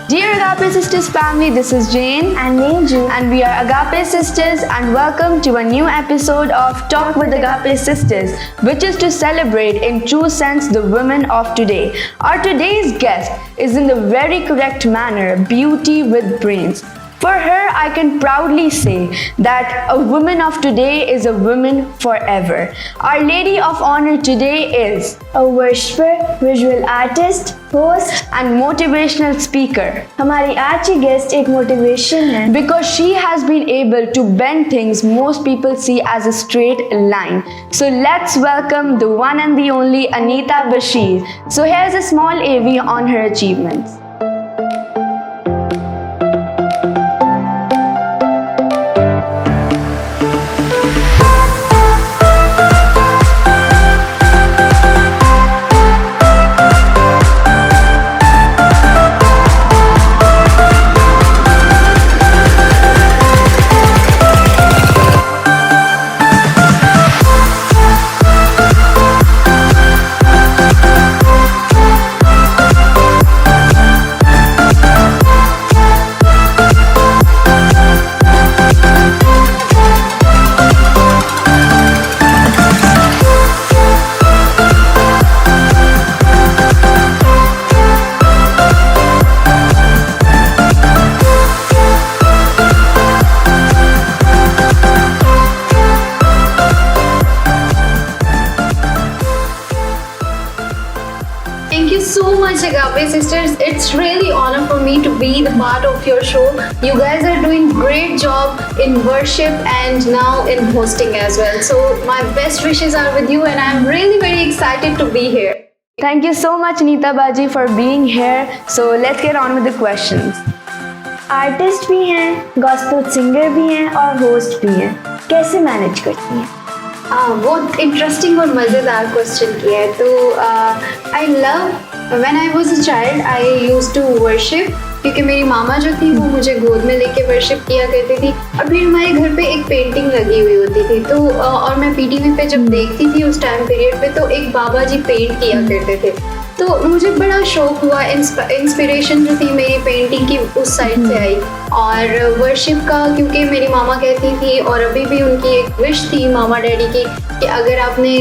Dear Agape Sisters family, this is Jane and Neju, and we are Agape Sisters and welcome to a new episode of Talk with Agape Sisters, which is to celebrate in true sense the women of today. Our today's guest is in the very correct manner beauty with brains. For her, I can proudly say that a woman of today is a woman forever. Our Lady of Honor today is a worshiper, visual artist, host and motivational speaker. हमारी आज की guest एक motivation है because she has been able to bend things most people see as a straight line. So let's welcome the one and the only Anita Bashir. So here's a small AV on her achievements. Thank you so much, Agape Sisters. It's really honor for me to be the part of your show. You guys are doing great job in worship and now in hosting as well. So my best wishes are with you and I'm really very excited to be here. Thank you so much Anita Baji for being here. So let's get on with the questions. Artist भी हैं, gospel singer भी हैं और host भी हैं. कैसे manage करती हैं? बहुत इंटरेस्टिंग और मज़ेदार क्वेश्चन किया है. तो I love when I was a child I used to worship, क्योंकि मेरी मामा जो थी वो मुझे गोद में लेके वर्शिप किया करती थी और फिर हमारे घर पे एक पेंटिंग लगी हुई होती थी. तो और मैं पीटीवी पे जब देखती थी उस टाइम पीरियड पे तो एक बाबा जी पेंट किया करते थे. तो मुझे बड़ा शौक हुआ, इंस्पिरेशन जो थी मेरी पेंटिंग की उस साइड से आई और वर्शिप का, क्योंकि मेरी मामा कहती थी और अभी भी उनकी एक विश थी मामा डैडी की कि अगर आपने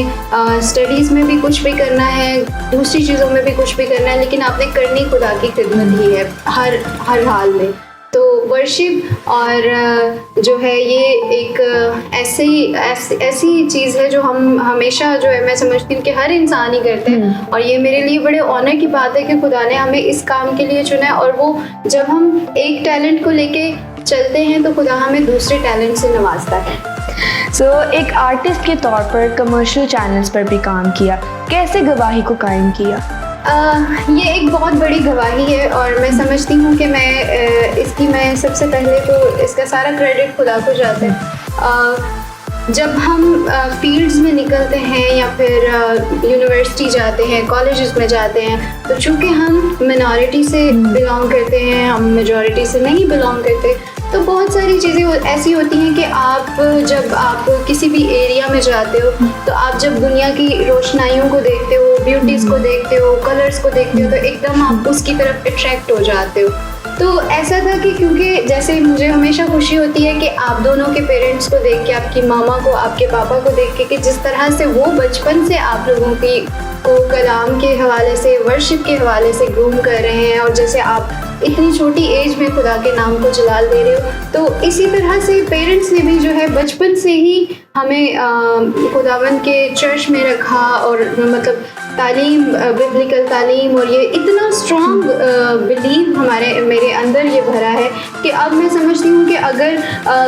स्टडीज़ में भी कुछ भी करना है, दूसरी चीज़ों में भी कुछ भी करना है, लेकिन आपने करनी खुदा की खिदमत ही है हर हाल में. तो वर्शिप और जो है ये एक ऐसी चीज़ है जो हम हमेशा जो है मैं समझती हूँ कि हर इंसान ही करते हैं और ये मेरे लिए बड़े ऑनर की बात है कि खुदा ने हमें इस काम के लिए चुना है. और वो जब हम एक टैलेंट को लेके चलते हैं तो खुदा हमें दूसरे टैलेंट से नवाजता है. एक आर्टिस्ट के तौर पर कमर्शियल चैनल्स पर भी काम किया, कैसे गवाही को कायम किया? ये एक बहुत बड़ी गवाही है और मैं समझती हूँ कि मैं सबसे पहले तो इसका सारा क्रेडिट खुदा को जाता है. जब हम फील्ड्स में निकलते हैं या फिर यूनिवर्सिटी जाते हैं, कॉलेजेस में जाते हैं, तो चूँकि हम मिनॉरिटी से बिलोंग करते हैं, हम मेजॉरिटी से नहीं बिलोंग करते, तो बहुत सारी चीज़ें ऐसी होती हैं कि जब आप किसी भी एरिया में जाते हो तो आप जब दुनिया की रोशनाइयों को देखते हो, ब्यूटीज़ को देखते हो, कलर्स को देखते हो, तो एकदम आप उसकी तरफ अट्रैक्ट हो जाते हो. तो ऐसा था कि क्योंकि जैसे मुझे हमेशा खुशी होती है कि आप दोनों के पेरेंट्स को देख के, आपकी मामा को, आपके पापा को देख के, कि जिस तरह से वो बचपन से आप लोगों को कलाम के हवाले से, वर्शिप के हवाले से ग्रूम कर रहे हैं और जैसे आप इतनी छोटी एज में खुदा के नाम को जलाल दे रहे हो, तो इसी तरह से पेरेंट्स ने भी जो है बचपन से ही हमें खुदावंद के चर्च में रखा और मतलब तालीम, बिब्लिकल तालीम, और ये इतना स्ट्रॉन्ग बिलीव मेरे अंदर ये भरा है कि अब मैं समझती हूँ कि अगर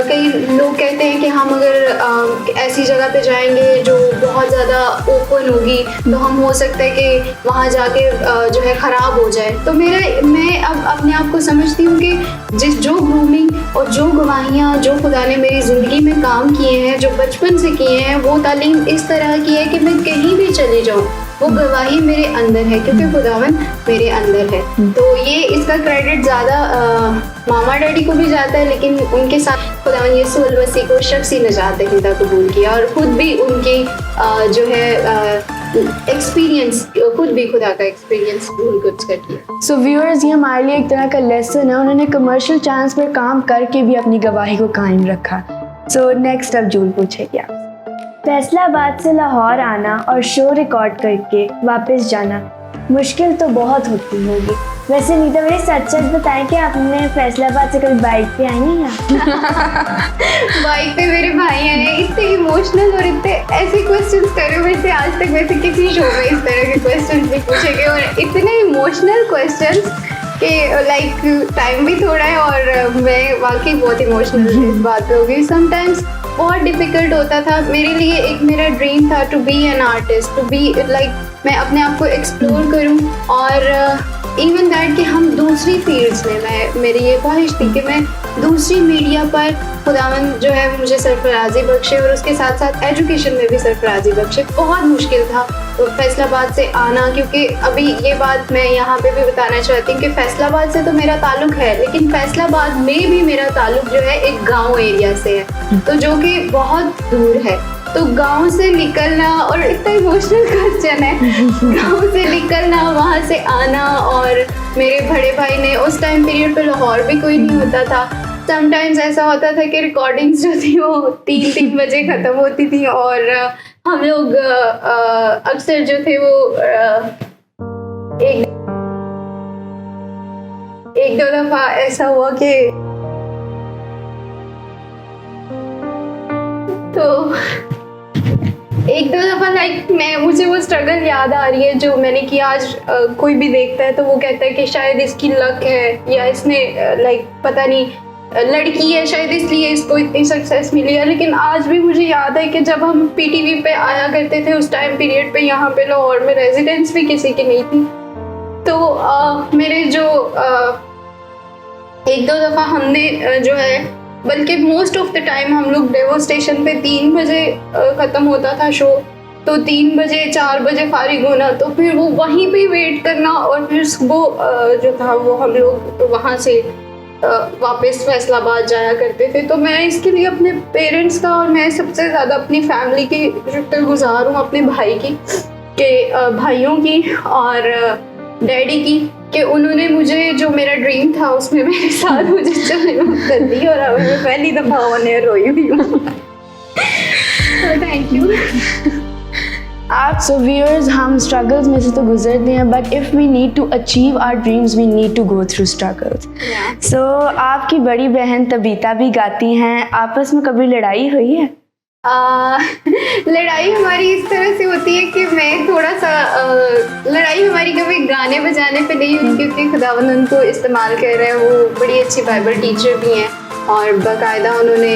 कई लोग कहते हैं कि हम अगर ऐसी जगह पे जाएंगे जो बहुत ज़्यादा ओपन होगी तो हम हो सकता है कि वहाँ जाके जो है ख़राब हो जाए. तो मैं अब अपने आप को समझती हूँ कि जो ग्रूमिंग और जो गवाहियाँ जो खुदा ने मेरी ज़िंदगी में काम किए हैं, जो बचपन से किए हैं, वो तालीम इस तरह की है कि मैं कहीं भी चली जाऊँ वो गवाही मेरे अंदर है क्योंकि खुदावन मेरे अंदर है. तो ये इसका क्रेडिट ज़्यादा मामा डैडी को भी जाता है, लेकिन उनके साथ खुदावन यीशु मसीह को शख्सी निजात देता कबूल किया और ख़ुद भी उनकी जो है एक्सपीरियंस, खुद भी खुदा का एक्सपीरियंस भूल कुछ करती है। सो व्यूअर्स, ये हमारे लिए एक तरह का लेसन है। उन्होंने कमर्शियल चैनल्स पर काम करके भी अपनी गवाही को कायम रखा। सो नेक्स्ट अब जूल पूछेगी आप। फैसलाबाद से लाहौर आना और शो रिकॉर्ड करके वापस जाना मुश्किल तो बहुत होती होगी। वैसे नीता मेरी सच सच बताएं कि आपने फैसलाबाद से कभी बाइक पे आई हैं या? बाइक पे मेरे भाई आए हैं, इतने इमोशनल और इतने ऐसे क्वेश्चंस कर रहे हो वैसे आज तक वैसे किसी शो में इस तरह के क्वेश्चंस नहीं पूछे गए, और इतने इमोशनल क्वेश्चंस कि लाइक टाइम भी थोड़ा है और मैं वाकई बहुत इमोशनल इस बात पे हो गई। समटाइम्स बहुत डिफ़िकल्ट होता था मेरे लिए। एक मेरा ड्रीम था to be an artist, to be like मैं अपने आप को एक्सप्लोर करूं, और इवन दैट कि हम दूसरी फील्ड्स में मेरी ये ख्वाहिश थी कि मैं दूसरी मीडिया पर खुदावंद जो है मुझे सरफराजी बख्शे और उसके साथ साथ एजुकेशन में भी सरफराजी बख्शे। बहुत मुश्किल था फैसलाबाद से आना, क्योंकि अभी ये बात मैं यहाँ पे भी बताना चाहती हूँ कि फैसलाबाद से तो मेरा ताल्लुक है, लेकिन फैसलाबाद में भी मेरा ताल्लुक जो है एक गाँव एरिया से है, तो जो कि बहुत दूर है। तो गांव से निकलना, और इतना इमोशनल क्वेश्चन है, गांव से निकलना, वहाँ से आना, और मेरे बड़े भाई ने उस टाइम पीरियड पे लाहौर भी कोई नहीं होता था। समटाइम्स ऐसा होता था कि रिकॉर्डिंग्स जो थी वो 3-3 बजे ख़त्म होती थी, और हम लोग अक्सर जो थे वो एक दो दफ़ा ऐसा हुआ कि तो एक दो दफ़ा लाइक मुझे वो स्ट्रगल याद आ रही है जो मैंने किया। आज कोई भी देखता है तो वो कहता है कि शायद इसकी लक है, या इसने लाइक पता नहीं लड़की है शायद इसलिए इसको इतनी सक्सेस मिली है। लेकिन आज भी मुझे याद है कि जब हम पीटीवी पे आया करते थे उस टाइम पीरियड पे, यहाँ पे लाहौर में रेजिडेंस भी किसी की नहीं थी, तो मेरे जो एक दो दफ़ा हमने जो है, बल्कि मोस्ट ऑफ द टाइम हम लोग डेवो स्टेशन पे 3 बजे ख़त्म होता था शो, तो 3 बजे 4 बजे फारिग होना, तो फिर वो वहीं पे वेट करना, और फिर सुबह जो था वो हम लोग वहाँ से वापस फैसलाबाद जाया करते थे। तो मैं इसके लिए अपने पेरेंट्स का, और मैं सबसे ज़्यादा अपनी फैमिली की शुक्रगुजार हूँ, अपने भाई की, के भाइयों की और डैडी की, कि उन्होंने मुझे जो मेरा ड्रीम था उसमें मेरे साथ मुझे चलने में कर दी, और अभी मैं पहली दफ़ा उन्हें रोई हुई हूँ। Thank you. आप सो व्यूअर्स, हम स्ट्रगल्स में से तो गुजरते हैं, but if we need to achieve our dreams we need to go through struggles. So आपकी बड़ी बहन तबीता भी गाती हैं, आपस में कभी लड़ाई हुई है? लड़ाई हमारी इस तरह से होती है कि मैं थोड़ा सा लड़ाई हमारी कभी गाने बजाने पे नहीं हुई, क्योंकि खुदावंद उनको इस्तेमाल कर रहे हैं। वो बड़ी अच्छी बाइबल टीचर भी हैं, और बाकायदा उन्होंने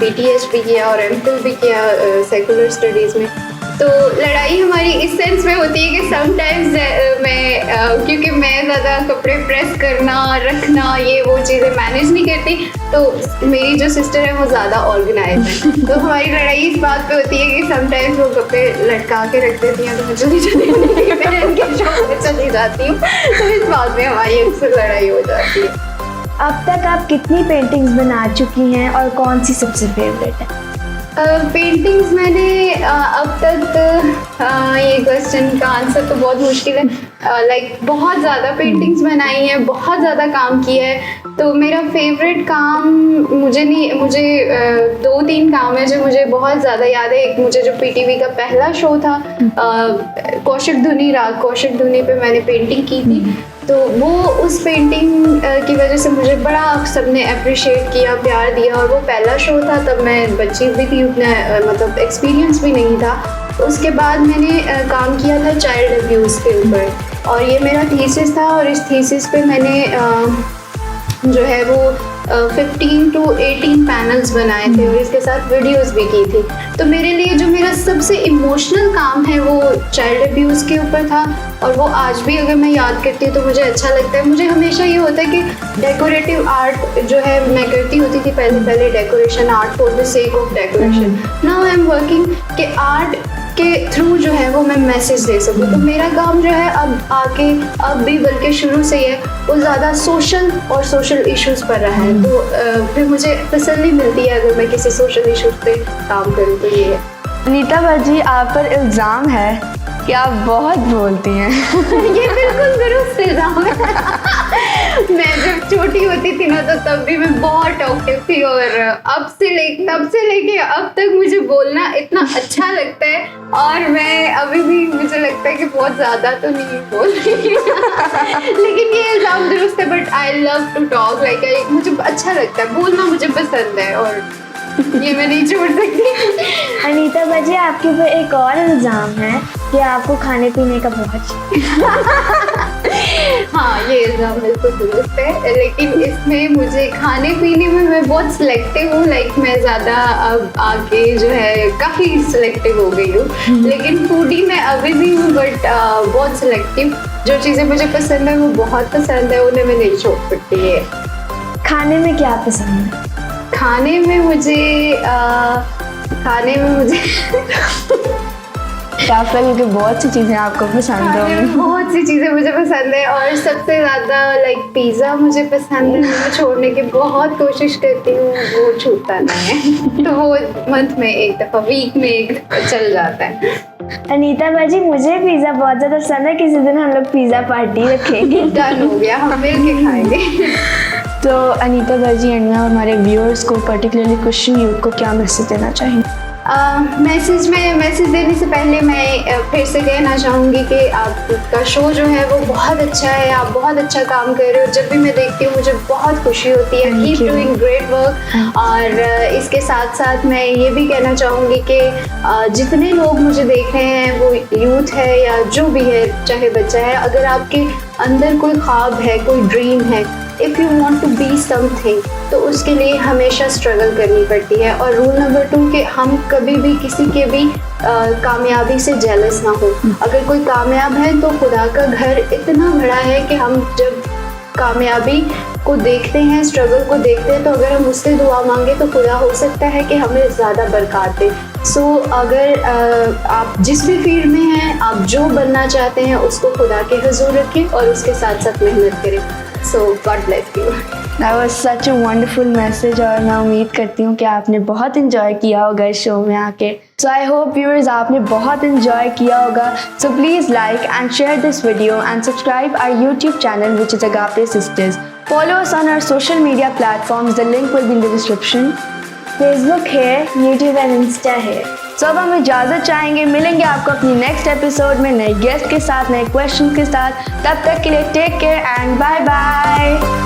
BTS भी किया और MPhil भी किया सेकुलर स्टडीज़ में। तो लड़ाई हमारी इस सेंस में होती है कि समटाइम्स मैं क्योंकि मैं ज़्यादा कपड़े प्रेस करना, रखना, ये वो चीज़ें मैनेज नहीं करती, तो मेरी जो सिस्टर है वो ज़्यादा ऑर्गेनाइज है। तो हमारी लड़ाई इस बात पे होती है कि समटाइम्स वो कपड़े लटका के रख देती हैं, तो मैं जल्दी जल्दी पहन के शॉप में चली जाती हूँ, तो इस बात में हमारी अक्सर लड़ाई हो जाती है। अब तक आप कितनी पेंटिंग्स बना चुकी हैं और कौन सी सबसे फेवरेट है? पेंटिंग्स मैंने अब तक ये क्वेश्चन का आंसर तो बहुत मुश्किल है। लाइक बहुत ज़्यादा पेंटिंग्स बनाई हैं, बहुत ज़्यादा काम किया है। तो मेरा फेवरेट काम मुझे 2-3 काम है जो मुझे बहुत ज़्यादा याद है। एक मुझे जो PTV का पहला शो था कौशिक धुनी, राग कौशिक धुनी पे मैंने पेंटिंग की थी, तो वो उस पेंटिंग की वजह से मुझे बड़ा सबने अप्रिशिएट किया, प्यार दिया। और वो पहला शो था, तब मैं बच्ची भी थी, उतना मतलब एक्सपीरियंस भी नहीं था। उसके बाद मैंने काम किया था चाइल्ड अब्यूज़ के ऊपर, और ये मेरा थीसिस था, और इस थीसिस पे मैंने जो है वो 15 to 18 पैनल्स बनाए थे, और इसके साथ वीडियोस भी की थी। तो मेरे लिए जो मेरा सबसे इमोशनल काम है वो चाइल्ड अब्यूज़ के ऊपर था, और वो आज भी अगर मैं याद करती हूँ तो मुझे अच्छा लगता है। मुझे हमेशा ये होता है कि डेकोरेटिव आर्ट जो है मैं करती होती थी पहले decoration art for the sake of decoration. Now I am working कि आर्ट के थ्रू जो है वो मैं मैसेज दे सकूँ। तो मेरा काम जो है अब भी बल्कि शुरू से ही है वो ज़्यादा सोशल इश्यूज़ पर रहा है। तो फिर मुझे तसल्ली मिलती है अगर मैं किसी सोशल इश्यूज़ पे काम करूँ। तो ये है। नीता बाजी, आप पर इल्ज़ाम है कि आप बहुत बोलती हैं। ये बिल्कुल दुरुस्त इल्जाम है। मैं जब छोटी होती थी ना तो तब भी मैं बहुत टॉकटिव थी, और तब से लेके अब तक मुझे बोलना इतना अच्छा लगता है, और मैं अभी भी मुझे लगता है कि बहुत ज़्यादा तो नहीं बोल रही लेकिन ये इल्जाम दुरुस्त है। But I love to talk, like मुझे अच्छा लगता है, बोलना मुझे पसंद है, और ये मैं नहीं छोड़ सकती। अनीता बाजी, आपके ऊपर एक और इल्ज़ाम है कि आपको खाने पीने का बहुत हाँ, ये इल्ज़ाम बिल्कुल दुरुस्त है, लेकिन इसमें मुझे खाने पीने में मैं बहुत सिलेक्टिव हूँ। लाइक मैं ज़्यादा अब आगे जो है काफ़ी सिलेक्टिव हो गई हूँ, लेकिन फूडी मैं अभी भी हूँ, बट बहुत सिलेक्टिव। जो चीज़ें मुझे पसंद है वो बहुत पसंद है, उन्हें मैं नहीं छोड़ सकती है। खाने में क्या पसंद है? खाने में मुझे आप लोगों की बहुत सी चीज़ें आपको पसंद खाने में होंगी। बहुत सी चीज़ें मुझे पसंद है, और सबसे ज़्यादा लाइक पिज़्ज़ा मुझे पसंद है। मैं छोड़ने की बहुत कोशिश करती हूँ, वो छूटता नहीं है। तो वो मंथ में एक दफ़ा, वीक में एक दफ़ा चल जाता है। अनीता बाजी, मुझे पिज़्ज़ा बहुत ज़्यादा पसंद है। किसी दिन हम लोग पिज़्ज़ा पार्टी रखेंगे। डन हो गया, हम मिल के खाएंगे। तो अनीता बाजी, एंड में हमारे व्यूअर्स को, पर्टिकुलरली क्वेश्चन यूथ को क्या मैसेज देना चाहिए? मैसेज देने से पहले मैं फिर से कहना चाहूँगी कि आपका शो जो है वो बहुत अच्छा है, आप बहुत अच्छा काम कर रहे हो। जब भी मैं देखती हूँ मुझे बहुत खुशी होती है। Keep doing great work. और इसके साथ साथ मैं ये भी कहना चाहूँगी कि जितने लोग मुझे देख रहे हैं, वो यूथ है या जो भी है, चाहे बच्चा है, अगर आपके अंदर कोई ख्वाब है, कोई ड्रीम है, if you want to be something, तो उसके लिए हमेशा स्ट्रगल करनी पड़ती है। और रूल नंबर 2 कि हम कभी भी किसी के भी कामयाबी से जेलस ना हो। अगर कोई कामयाब है तो खुदा का घर इतना बड़ा है कि हम जब कामयाबी को देखते हैं, स्ट्रगल को देखते हैं, तो अगर हम उससे दुआ मांगे तो खुदा हो सकता है कि हमें ज़्यादा बरकत दे। सो अगर आप जिस भी फील्ड में हैं, आप जो बनना चाहते हैं, उसको खुदा के हुजूर रखें और उसके साथ साथ मेहनत करें। So God bless you. That was such a wonderful message, और मैं उम्मीद करती हूँ कि आपने बहुत इंजॉय किया होगा इस शो में आके। So I hope viewers आपने बहुत इंजॉय किया होगा। So please like and share this video and subscribe our YouTube channel, which is Agape Sisters. Follow us on our social media platforms. The link will be in the description. Facebook है, YouTube and Insta है। So अब हम इजाज़त चाहेंगे, मिलेंगे आपको अपनी next episode में नए गेस्ट के साथ, नए क्वेश्चन के साथ। तब तक के लिए take care and bye bye.